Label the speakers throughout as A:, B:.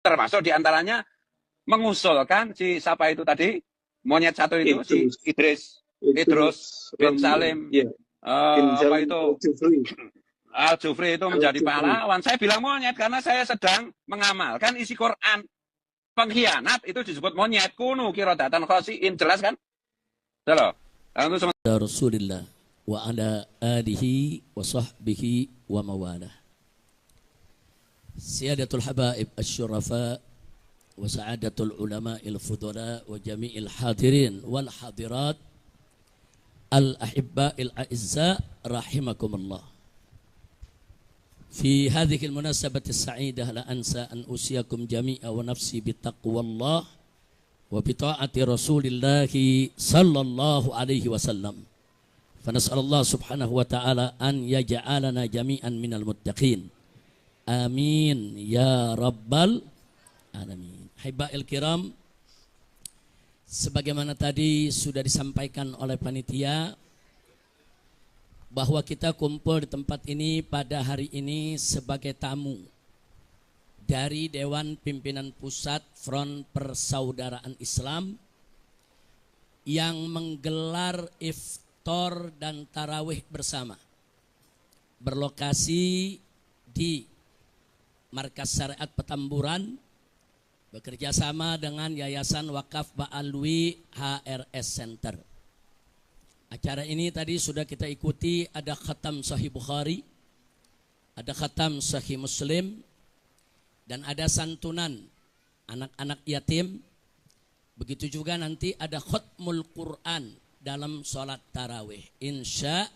A: termasuk diantaranya mengusulkan si siapa itu tadi, monyet satu itu, si Idrus bin Salim, apa itu, Al-Jufri itu menjadi pahlawan. Saya bilang monyet karena saya sedang mengamalkan isi Quran. Pengkhianat itu disebut monyet. Kunu kirodatan khosiin, jelas kan? Halo.
B: Rasulillah wa ala alihi wa sahbihi wa mawalah. Siyadatul habaib asy-syurafa wa sa'adatul ulama il-fudala wa jami'il hadirin wal hadirat al-ahibba il-a'izza rahimakumullah. في هذه المناسبة السعيدة لا أنسى أن أوصيكم جميعا ونفسي بتقوى الله وبطاعة رسول الله صلى الله عليه وسلم فنسأل الله سبحانه وتعالى أن يجعلنا جميعا من المتقين آمين يا رب العالمين. Hibail kiram, sebagaimana tadi sudah disampaikan oleh panitia bahwa kita kumpul di tempat ini pada hari ini sebagai tamu dari Dewan Pimpinan Pusat Front Persaudaraan Islam yang menggelar iftar dan tarawih bersama berlokasi di Markas Syariat Petamburan bekerjasama dengan Yayasan Wakaf Ba'alwi HRS Center. Acara ini tadi sudah kita ikuti, ada khatam Sahih Bukhari, ada khatam Sahih Muslim, dan ada santunan anak-anak yatim. Begitu juga nanti ada khatmul Quran dalam sholat tarawih, insya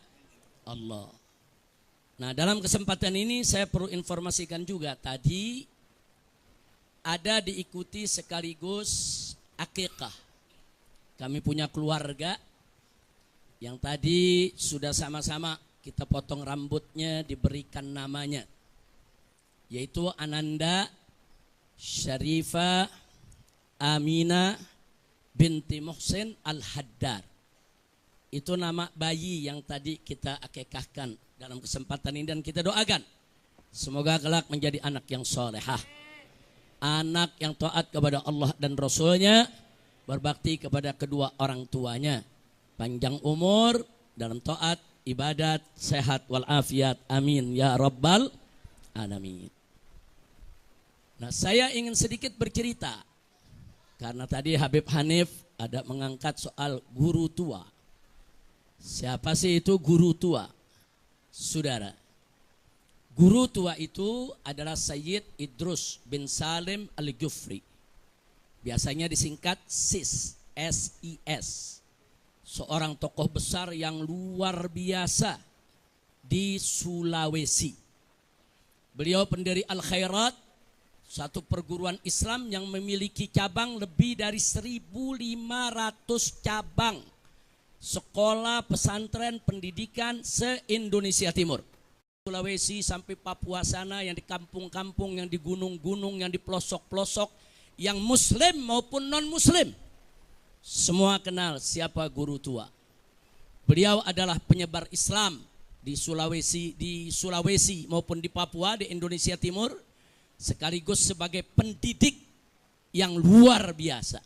B: Allah. Nah, dalam kesempatan ini saya perlu informasikan juga, tadi ada diikuti sekaligus akikah. Kami punya keluarga yang tadi sudah sama-sama kita potong rambutnya, diberikan namanya, yaitu Ananda Syarifah Amina binti Muhsin Al-Haddar. Itu nama bayi yang tadi kita akikahkan dalam kesempatan ini, dan kita doakan semoga kelak menjadi anak yang solehah, anak yang taat kepada Allah dan Rasulnya, berbakti kepada kedua orang tuanya, panjang umur dalam taat, ibadat, sehat walafiat, amin ya rabbal alamin. Nah, saya ingin sedikit bercerita karena tadi Habib Hanif ada mengangkat soal guru tua. Siapa sih itu guru tua? Saudara, guru tua itu adalah Sayyid Idrus bin Salim Al-Jufri. Biasanya disingkat SIS, SIS. Seorang tokoh besar yang luar biasa di Sulawesi. Beliau pendiri Al-Khairat, satu perguruan Islam yang memiliki cabang lebih dari 1.500 cabang sekolah pesantren pendidikan se-Indonesia Timur. Sulawesi sampai Papua sana, yang di kampung-kampung, yang di gunung-gunung, yang di pelosok-pelosok, yang muslim maupun non-muslim, semua kenal siapa guru tua. Beliau adalah penyebar Islam di Sulawesi maupun di Papua, di Indonesia Timur, sekaligus sebagai pendidik yang luar biasa.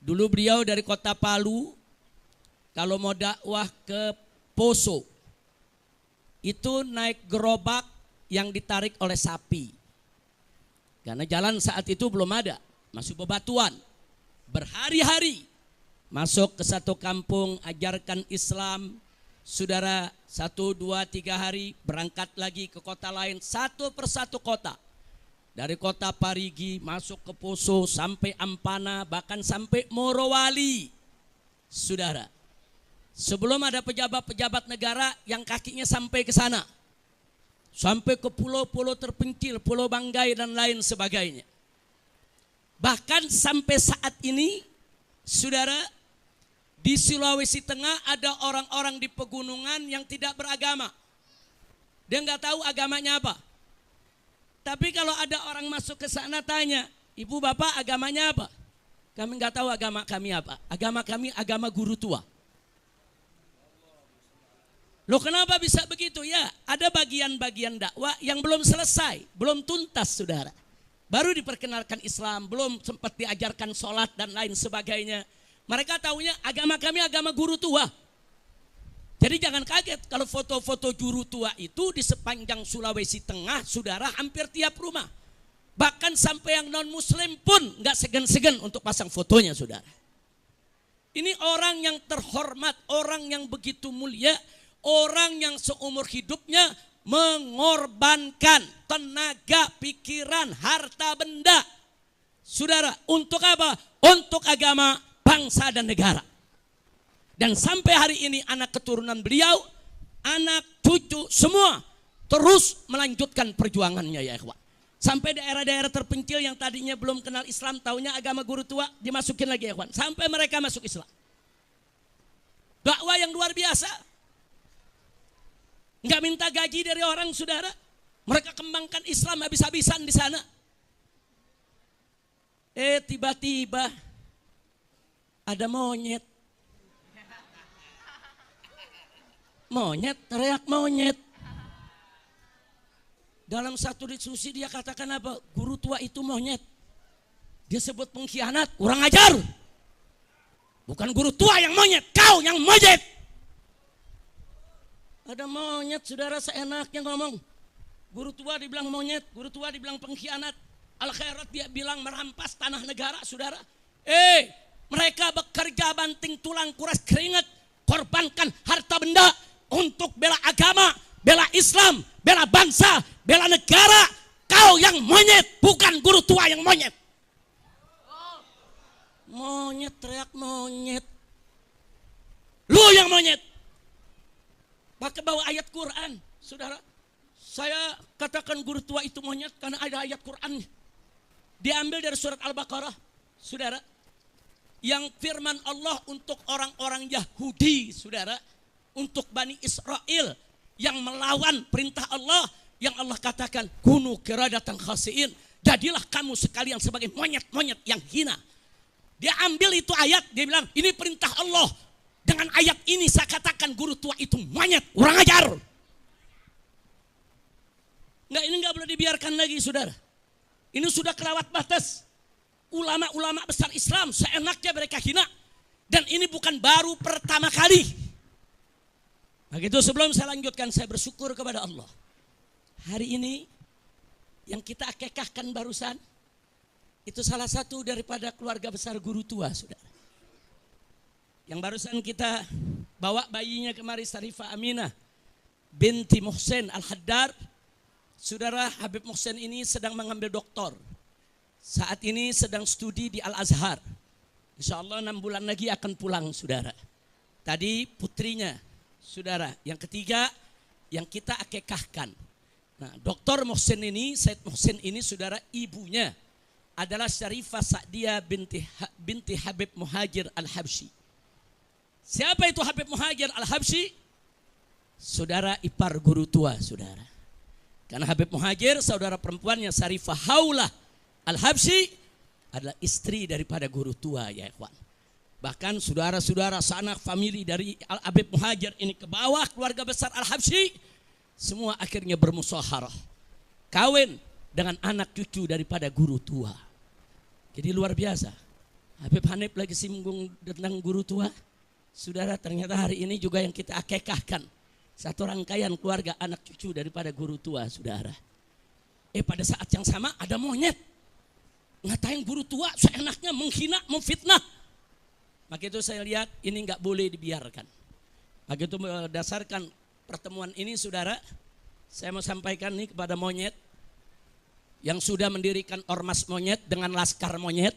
B: Dulu beliau dari kota Palu, kalau mau dakwah ke Poso, itu naik gerobak yang ditarik oleh sapi. Karena jalan saat itu belum ada, masih bebatuan. Berhari-hari masuk ke satu kampung, ajarkan Islam. Saudara, 1, 2, 3 hari berangkat lagi ke kota lain, satu persatu kota. Dari kota Parigi masuk ke Poso sampai Ampana, bahkan sampai Morowali. Saudara, sebelum ada pejabat-pejabat negara yang kakinya sampai ke sana, sampai ke pulau-pulau terpencil, Pulau Banggai dan lain sebagainya. Bahkan sampai saat ini, saudara, di Sulawesi Tengah ada orang-orang di pegunungan yang tidak beragama. Dia nggak tahu agamanya apa. Tapi kalau ada orang masuk ke sana tanya, ibu bapak agamanya apa? Kami nggak tahu agama kami apa. Agama kami agama guru tua. Loh, kenapa bisa begitu? Ya, ada bagian-bagian dakwah yang belum selesai, belum tuntas, saudara. baru diperkenalkan Islam, belum sempat diajarkan sholat dan lain sebagainya. Mereka taunya agama kami agama guru tua. Jadi jangan kaget kalau foto-foto guru tua itu di sepanjang Sulawesi Tengah, saudara, hampir tiap rumah. Bahkan sampai yang non-muslim pun nggak segan-segan untuk pasang fotonya, saudara. Ini orang yang terhormat, orang yang begitu mulia, orang yang seumur hidupnya mengorbankan tenaga, pikiran, harta benda. Saudara, untuk apa? Untuk agama, bangsa dan negara. Dan sampai hari ini anak keturunan beliau, anak cucu semua terus melanjutkan perjuangannya ya ikhwan. Sampai daerah-daerah terpencil yang tadinya belum kenal Islam, taunya agama guru tua, dimasukin lagi ya ikhwan. Sampai mereka masuk Islam. Dakwah yang luar biasa. Enggak minta gaji dari orang, saudara. Mereka kembangkan Islam habis-habisan di sana. Tiba-tiba ada monyet. Monyet, teriak monyet. Dalam satu diskusi dia katakan apa? Guru tua itu monyet. Dia sebut pengkhianat, kurang ajar. Bukan guru tua yang monyet, kau yang monyet. Ada monyet, saudara, seenaknya ngomong. Guru tua dibilang monyet, guru tua dibilang pengkhianat. Al-Khairat dia bilang merampas tanah negara, saudara. Mereka bekerja banting tulang, kuras keringat, korbankan harta benda untuk bela agama, bela Islam, bela bangsa, bela negara. Kau yang monyet, bukan guru tua yang monyet. Monyet, teriak monyet. Lu yang monyet. Pakai bawa ayat Quran, saudara. Saya katakan guru tua itu monyet karena ada ayat Quran. Diambil dari surat Al-Baqarah, saudara. Yang firman Allah untuk orang-orang Yahudi, saudara. Untuk Bani Israel yang melawan perintah Allah, yang Allah katakan kunu qiradatan khasiin, jadilah kamu sekalian sebagai monyet-monyet yang hina. Dia ambil itu ayat, dia bilang ini perintah Allah. Dengan ayat ini saya katakan guru tua itu monyet, kurang ajar. Enggak, ini enggak boleh dibiarkan lagi, saudara. Ini sudah kelewat batas. Ulama-ulama besar Islam seenaknya mereka hina. Dan ini bukan baru pertama kali. Nah gitu, sebelum saya lanjutkan, saya bersyukur kepada Allah. Hari ini yang kita akekahkan barusan, itu salah satu daripada keluarga besar guru tua, saudara. Yang barusan kita bawa bayinya kemari, Sarifah Aminah binti Muhsin Al-Haddar. Saudara, Habib Muhsin ini sedang mengambil doktor. Saat ini sedang studi di Al-Azhar. Insya Allah 6 bulan lagi akan pulang, saudara. Tadi putrinya, saudara, yang ketiga yang kita akekahkan. Nah, Dr. Muhsin ini, Said Muhsin ini, saudara, ibunya adalah Syarifah Sa'diyah binti Habib Muhajir Al-Habsyi. Siapa itu Habib Muhajir Al-Habsyi? Saudara, ipar guru tua, saudara. Karena Habib Muhajir, saudara perempuannya Syarifah Haulah Al-Habsyi adalah istri daripada guru tua, ya ikhwan. Bahkan saudara-saudara sanak famili dari Habib Muhajir ini ke bawah keluarga besar Al-Habsyi, semua akhirnya bermusyawarah. Kawin dengan anak cucu daripada guru tua. Jadi luar biasa. Habib Hanif lagi singgung tentang guru tua. Saudara, ternyata hari ini juga yang kita akekahkan. Satu rangkaian keluarga anak cucu daripada guru tua, saudara. Pada saat yang sama ada monyet. Ngatain guru tua seenaknya, menghina, memfitnah. Maka itu saya lihat ini nggak boleh dibiarkan. Maka itu berdasarkan pertemuan ini, saudara, saya mau sampaikan nih kepada monyet yang sudah mendirikan ormas monyet dengan laskar monyet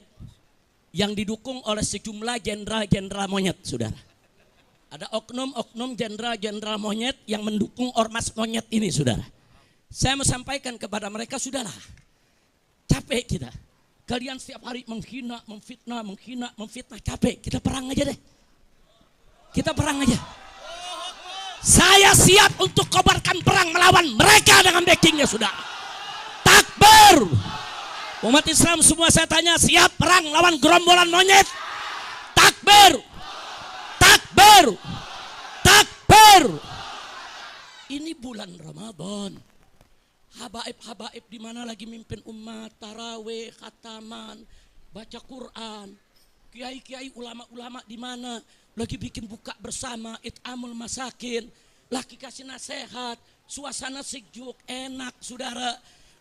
B: yang didukung oleh sejumlah jenderal-jenderal monyet, saudara. Ada oknum-oknum jenderal-jenderal monyet yang mendukung ormas monyet ini, saudara. Saya mau sampaikan kepada mereka, sudahlah, capek kita. Kalian setiap hari menghina, memfitnah, capek. Kita perang aja deh. Kita perang aja. Saya siap untuk kobarkan perang melawan mereka dengan backingnya, sudah. Takbir. Umat Islam semua saya tanya, siap perang lawan gerombolan monyet? Takbir. Takbir. Takbir. Ini bulan Ramadan. habaib di mana lagi mimpin umat, tarawih, khataman, baca Quran. Kiai-kiai ulama-ulama di mana lagi bikin buka bersama, it'amul masakin, lagi kasih nasihat, suasana sejuk, enak saudara.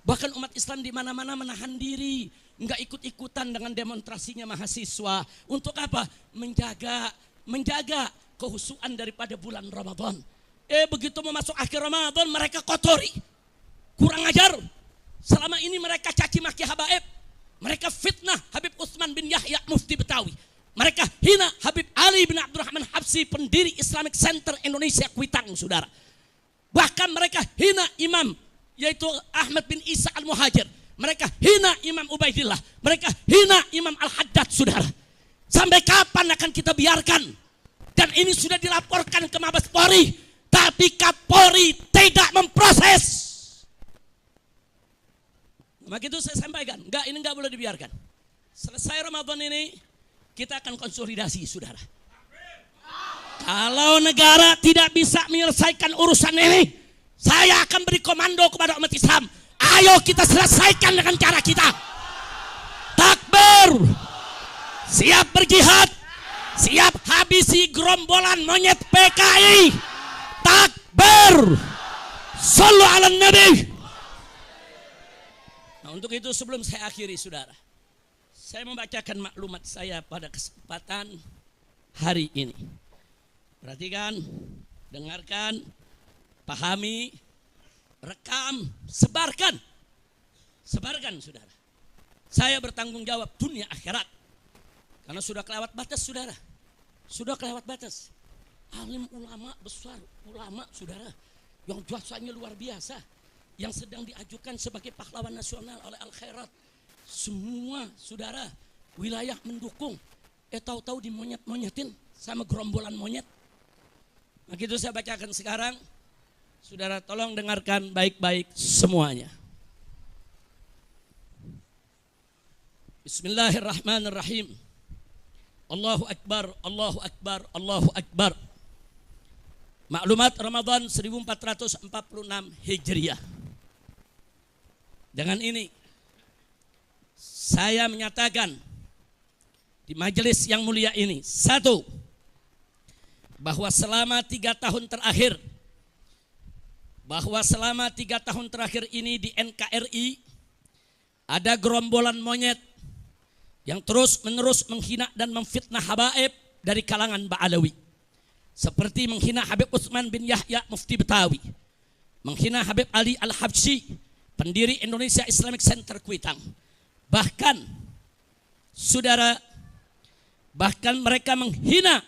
B: Bahkan umat Islam di mana-mana menahan diri, enggak ikut-ikutan dengan demonstrasinya mahasiswa. Untuk apa? Menjaga kehusuan daripada bulan Ramadan. Begitu mau masuk akhir Ramadan mereka kotori. Kurang ajar. Selama ini mereka caci maki habaib. Mereka fitnah Habib Utsman bin Yahya Mufti Betawi. Mereka hina Habib Ali bin Abdurrahman Habsyi, pendiri Islamic Center Indonesia Kuitang, saudara. Bahkan mereka hina imam, yaitu Ahmad bin Isa Al-Muhajir. Mereka hina Imam Ubaidillah. Mereka hina Imam Al-Haddad, saudara. Sampai kapan akan kita biarkan? Dan ini sudah dilaporkan ke Mabes Polri. Tapi Kapolri tidak memproses. Maka itu saya sampaikan, ini enggak boleh dibiarkan. Selesai Ramadan ini, kita akan konsolidasi, saudara. Kalau negara tidak bisa menyelesaikan urusan ini, saya akan beri komando kepada umat Islam. Ayo kita selesaikan dengan cara kita. Takbir. Siap berjihad. Siap habisi gerombolan monyet PKI. Takbir. Sallu ala Nabi. Nah, untuk itu sebelum saya akhiri, saudara, saya membacakan maklumat saya pada kesempatan hari ini. Perhatikan, dengarkan, pahami, rekam, sebarkan. Sebarkan, saudara. Saya bertanggung jawab dunia akhirat. Karena sudah kelewat batas, saudara. Sudah kelewat batas. Alim ulama besar, ulama, saudara, yang jasanya luar biasa, yang sedang diajukan sebagai pahlawan nasional oleh Al-Khairat. Semua, saudara, wilayah mendukung. Tahu-tahu dimonyet-monyetin sama gerombolan monyet. Begitu saya bacakan sekarang. Saudara tolong dengarkan baik-baik semuanya. Bismillahirrahmanirrahim. Allahu Akbar, Allahu Akbar, Allahu Akbar. Maklumat Ramadan 1446 Hijriah. Dengan ini saya menyatakan di majelis yang mulia ini, satu, bahwa selama 3 tahun terakhir ini di NKRI ada gerombolan monyet yang terus-menerus menghina dan memfitnah habaib dari kalangan Ba'alawi. Seperti menghina Habib Utsman bin Yahya Mufti Betawi, menghina Habib Ali Al-Habsyi, pendiri Indonesia Islamic Center Kuitang. Bahkan, saudara, mereka menghina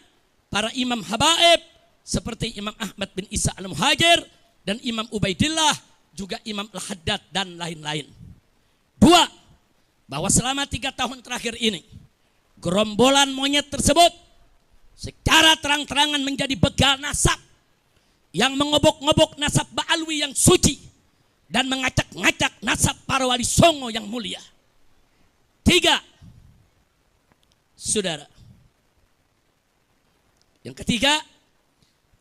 B: para imam habaib seperti Imam Ahmad bin Isa Al-Muhajir dan Imam Ubaidillah, juga Imam Al-Haddad dan lain-lain. Dua, bahwa selama 3 tahun terakhir ini gerombolan monyet tersebut secara terang-terangan menjadi begal nasab yang mengobok-ngobok nasab Ba'alwi yang suci dan mengacak-ngacak nasab para wali songo yang mulia. 3, saudara, yang ketiga,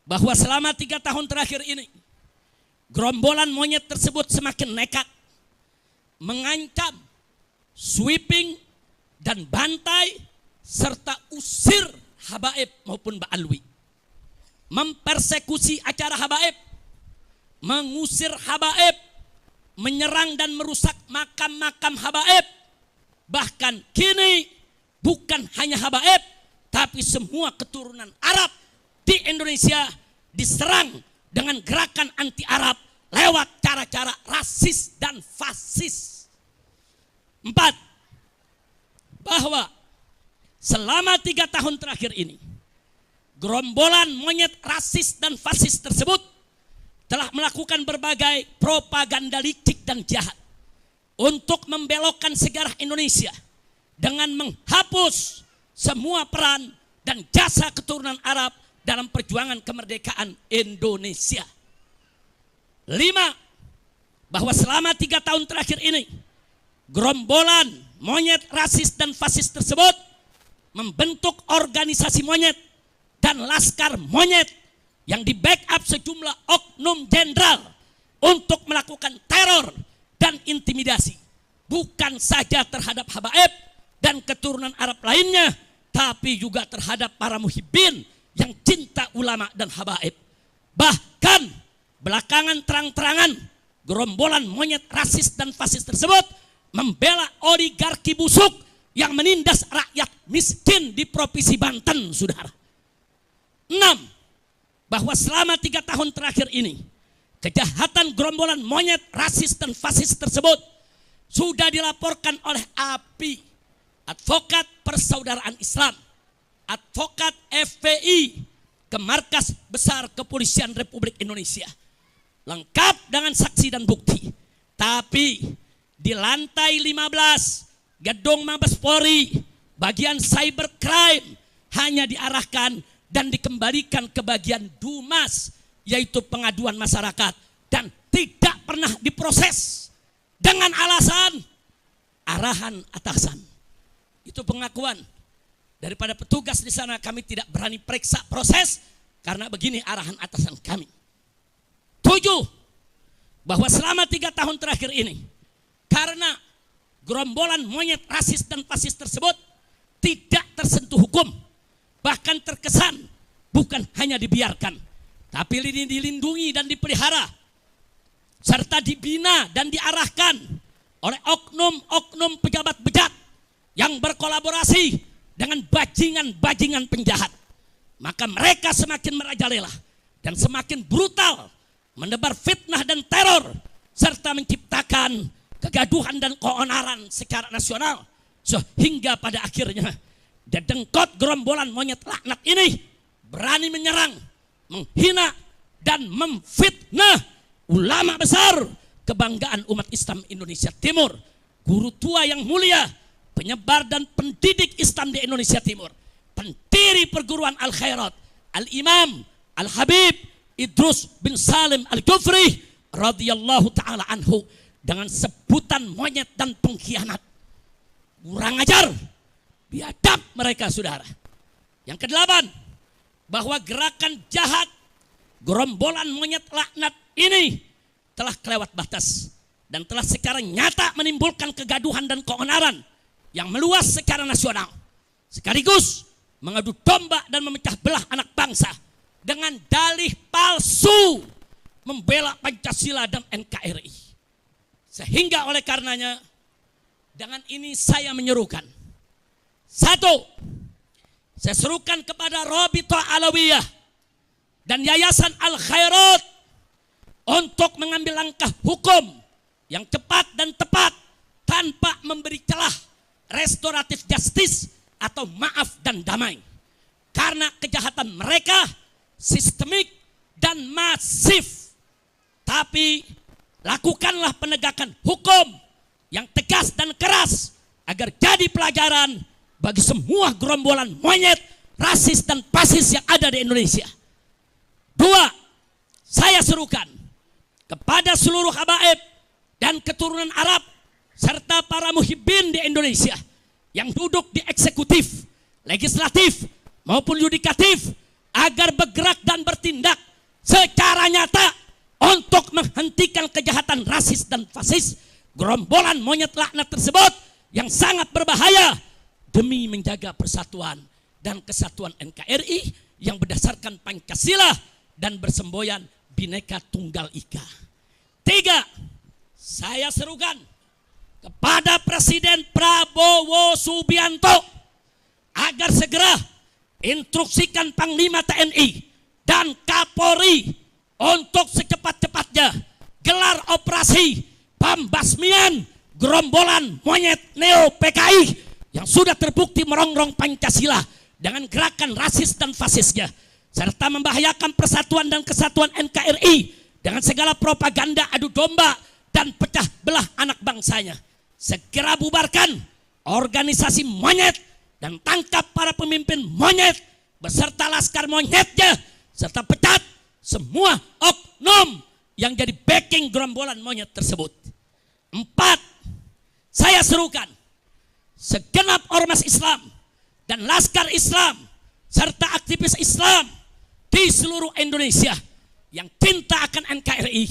B: bahwa selama 3 tahun terakhir ini gerombolan monyet tersebut semakin nekat mengancam, sweeping dan bantai serta usir habaib maupun Ba'alwi, mempersekusi acara habaib, mengusir habaib, menyerang dan merusak makam-makam habaib. Bahkan kini bukan hanya habaib, tapi semua keturunan Arab di Indonesia diserang dengan gerakan anti Arab lewat cara-cara rasis dan fasis. 4, bahwa selama 3 tahun terakhir ini gerombolan monyet rasis dan fasis tersebut telah melakukan berbagai propaganda licik dan jahat untuk membelokkan sejarah Indonesia dengan menghapus semua peran dan jasa keturunan Arab dalam perjuangan kemerdekaan Indonesia. 5, bahwa selama 3 tahun terakhir ini gerombolan monyet rasis dan fasis tersebut membentuk organisasi monyet dan laskar monyet yang di backup sejumlah oknum jenderal untuk melakukan teror dan intimidasi. Bukan saja terhadap habaib dan keturunan Arab lainnya, tapi juga terhadap para muhibbin yang cinta ulama dan habaib. Bahkan belakangan terang-terangan gerombolan monyet rasis dan fasis tersebut membela oligarki busuk yang menindas rakyat miskin di Provinsi Banten, saudara. 6. Bahwa selama 3 tahun terakhir ini, kejahatan gerombolan monyet rasis dan fasis tersebut sudah dilaporkan oleh API, Advokat Persaudaraan Islam, Advokat FPI, ke Markas Besar Kepolisian Republik Indonesia. Lengkap dengan saksi dan bukti. Tapi di lantai 15 Gedung Mabes Polri, bagian cybercrime hanya diarahkan dan dikembalikan ke bagian Dumas, yaitu pengaduan masyarakat, dan tidak pernah diproses dengan alasan arahan atasan. Itu pengakuan daripada petugas di sana. Kami tidak berani periksa proses karena begini arahan atasan kami. 7. Bahwa selama 3 tahun terakhir ini, karena gerombolan monyet rasis dan fasis tersebut tidak tersentuh hukum, bahkan terkesan bukan hanya dibiarkan, tapi dilindungi dan dipelihara, serta dibina dan diarahkan oleh oknum-oknum pejabat bejat yang berkolaborasi dengan bajingan-bajingan penjahat. Maka mereka semakin merajalela dan semakin brutal menebar fitnah dan teror, serta menciptakan kegaduhan dan keonaran secara nasional, sehingga pada akhirnya dedengkot gerombolan monyet laknat ini berani menyerang, menghina, dan memfitnah ulama besar kebanggaan umat Islam Indonesia Timur, guru tua yang mulia, penyebar dan pendidik Islam di Indonesia Timur, pendiri perguruan Al-Khairat, Al-Imam Al-Habib Idrus bin Salim Al-Ghufri radhiyallahu ta'ala anhu, dengan sebutan monyet dan pengkhianat. Kurang ajar, biadab mereka, saudara. Yang ke-8, bahwa gerakan jahat gerombolan monyet laknat ini telah kelewat batas dan telah sekarang nyata menimbulkan kegaduhan dan keonaran yang meluas secara nasional, sekaligus mengadu domba dan memecah belah anak bangsa dengan dalih palsu membela Pancasila dan NKRI. Sehingga oleh karenanya, dengan ini saya menyerukan. 1. Saya serukan kepada Rabithah Alawiyah dan Yayasan Al-Khairat untuk mengambil langkah hukum yang cepat dan tepat tanpa memberi celah restoratif justice atau maaf dan damai. Karena kejahatan mereka sistemik dan masif. Tapi lakukanlah penegakan hukum yang tegas dan keras agar jadi pelajaran bagi semua gerombolan monyet, rasis dan fasis yang ada di Indonesia. 2. Saya serukan kepada seluruh habaib dan keturunan Arab serta para muhibbin di Indonesia yang duduk di eksekutif, legislatif maupun yudikatif agar bergerak dan bertindak secara nyata untuk menghentikan kejahatan rasis dan fasis gerombolan monyet laknat tersebut yang sangat berbahaya demi menjaga persatuan dan kesatuan NKRI yang berdasarkan Pancasila dan bersemboyan Bhinneka Tunggal Ika. 3. Saya serukan kepada Presiden Prabowo Subianto agar segera instruksikan Panglima TNI dan Kapolri untuk secepat-cepatnya gelar operasi pembasmian gerombolan monyet neo PKI yang sudah terbukti merongrong Pancasila dengan gerakan rasis dan fasisnya, serta membahayakan persatuan dan kesatuan NKRI dengan segala propaganda adu domba dan pecah belah anak bangsanya. Segera bubarkan organisasi monyet dan tangkap para pemimpin monyet beserta laskar monyetnya, serta pecat semua oknum yang jadi backing gerombolan monyet tersebut. 4. Saya serukan segenap ormas Islam dan laskar Islam serta aktivis Islam di seluruh Indonesia yang cinta akan NKRI,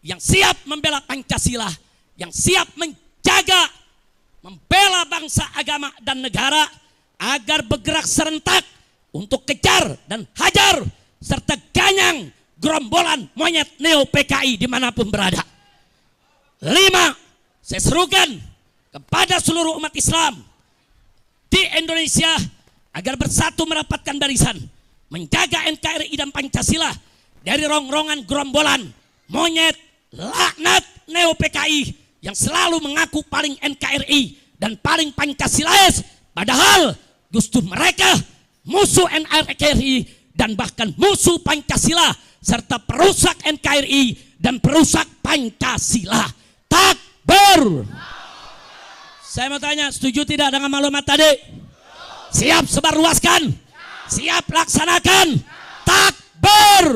B: yang siap membela Pancasila, yang siap menjaga, membela bangsa, agama, dan negara agar bergerak serentak untuk kejar dan hajar serta ganyang gerombolan monyet neo PKI dimanapun berada. 5. Saya serukan kepada seluruh umat Islam di Indonesia agar bersatu merapatkan barisan, menjaga NKRI dan Pancasila dari rongrongan gerombolan monyet laknat neo PKI yang selalu mengaku paling NKRI dan paling Pancasilais, padahal justru mereka musuh NKRI dan bahkan musuh Pancasila serta perusak NKRI dan perusak Pancasila. Takbir. Saya mau tanya, setuju tidak dengan maklumat tadi? Siap sebarluaskan? Siap laksanakan? Takbir.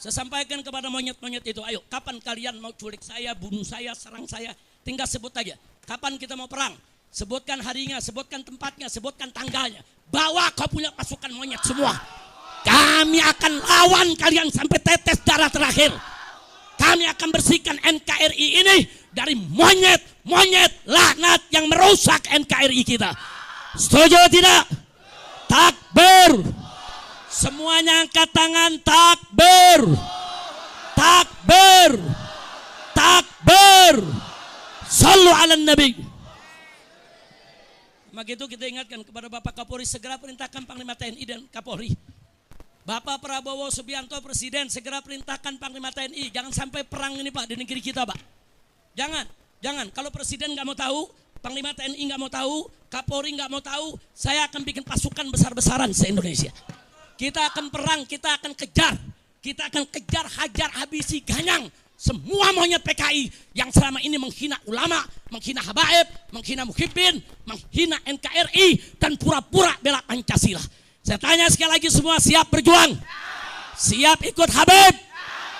B: Saya sampaikan kepada monyet-monyet itu, ayo kapan kalian mau culik saya, bunuh saya, serang saya, tinggal sebut aja. Kapan kita mau perang? Sebutkan harinya, sebutkan tempatnya, sebutkan tanggalnya. Bawa kau punya pasukan monyet semua. Kami akan lawan kalian sampai tetes darah terakhir. Kami akan bersihkan NKRI ini dari monyet-monyet laknat yang merusak NKRI kita. Setuju tidak? Takbir. Semuanya angkat tangan, takbir. Takbir. Takbir. Sallu ala Nabi. Maka itu kita ingatkan kepada Bapak Kapolri, segera perintahkan Panglima TNI dan Kapolri. Bapak Prabowo Subianto Presiden, segera perintahkan Panglima TNI. Jangan sampai perang ini Pak di negeri kita Pak. Jangan. Kalau Presiden nggak mau tahu, Panglima TNI nggak mau tahu, Kapolri nggak mau tahu, saya akan bikin pasukan besar-besaran se-Indonesia. Kita akan perang, kita akan kejar. Kita akan kejar, hajar, habisi, ganyang semua monyet PKI yang selama ini menghina ulama, menghina habaib, menghina muhibbin, menghina NKRI, dan pura-pura bela Pancasila. Saya tanya sekali lagi, semua siap berjuang? Siap ikut Habib?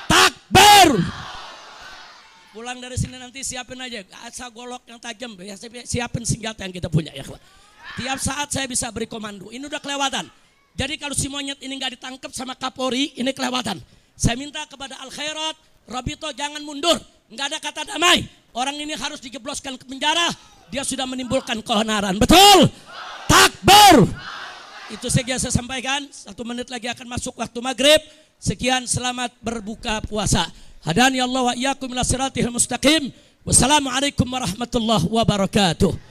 B: Takbir! Pulang dari sini nanti siapin aja asal golok yang tajam, siapin senjata yang kita punya ya. Tiap saat saya bisa beri komando. Ini udah kelewatan. Jadi kalau si monyet ini nggak ditangkap sama Kapolri, ini kelewatan. Saya minta kepada Al Khairat, Rabito jangan mundur. Nggak ada kata damai. Orang ini harus dijebloskan ke penjara. Dia sudah menimbulkan keonaran. Betul? Takbir! Itu saja saya sampaikan. 1 menit lagi akan masuk waktu maghrib. Sekian, selamat berbuka puasa. Hadani Allah wa iyyakum ila siratil mustaqim. Wassalamualaikum warahmatullahi wabarakatuh.